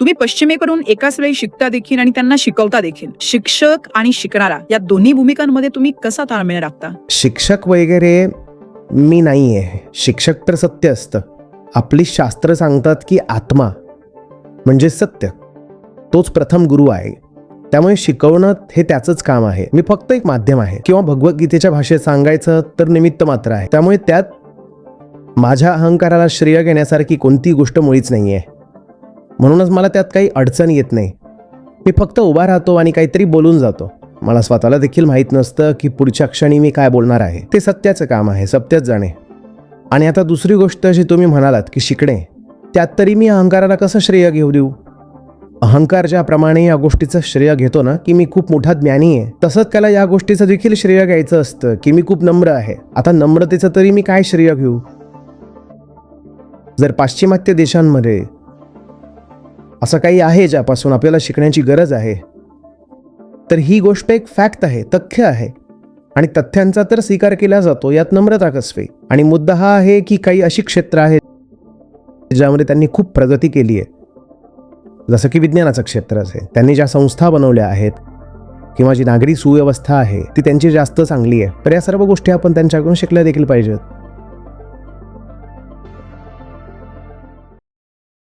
तुम्ही पश्चिमेकडून एकाच वेळी शिकता देखील आणि त्यांना शिकवता देखील. शिक्षक आणि शिकणारा या दोन्ही भूमिकांमध्ये तुम्ही कसा ताळमेळ राखता? शिक्षक वगैरे मी नाही आहे. शिक्षक तर सत्य असतं. आपली शास्त्र सांगतात की आत्मा म्हणजे सत्य, तोच प्रथम गुरु आहे. त्यामुळे शिकवणं हे त्याचंच काम आहे. मी फक्त एक माध्यम आहे, किंवा भगवद्गीतेच्या भाषेत सांगायचं तर निमित्त मात्र आहे. त्यामुळे त्यात माझ्या अहंकाराला श्रेय घेण्यासारखी कोणती गोष्ट मुळीच नाही आहे. म्हणूनच मला त्यात काही अडचण येत नाही. मी फक्त उभा राहतो आणि काहीतरी बोलून जातो. मला स्वतःला देखील माहीत नसतं की पुढच्या क्षणी मी काय बोलणार आहे. ते सत्याचं काम आहे, सत्यच जाणे. आणि आता दुसरी गोष्ट जी तुम्ही म्हणालात की शिकणे, त्यात तरी मी अहंकाराला कसं श्रेय घेऊ देऊ? अहंकार ज्याप्रमाणे या गोष्टीचं श्रेय घेतो ना की मी खूप मोठा ज्ञानी आहे, तसंच त्याला या गोष्टीचं देखील श्रेय घ्यायचं असतं की मी खूप नम्र आहे. आता नम्रतेचं तरी मी काय श्रेय घेऊ? जर पाश्चिमात्य देशांमध्ये असं काही आहे ज्यापासून आपल्याला शिकण्याची गरज आहे, तर ही गोष्ट एक फॅक्ट आहे, तथ्य आहे. आणि तथ्यांचा तर स्वीकार केला जातो, यात नम्रता कसवी. आणि मुद्दा हा आहे की काही अशी क्षेत्र आहेत ज्यामध्ये त्यांनी खूप प्रगती केली आहे, जसं की विज्ञानाचं क्षेत्र असेल. त्यांनी ज्या संस्था बनवल्या आहेत किंवा जी नागरी सुव्यवस्था आहे ती त्यांची जास्त चांगली आहे. तर या सर्व गोष्टी आपण त्यांच्याकडून शिकल्या देखील पाहिजेत.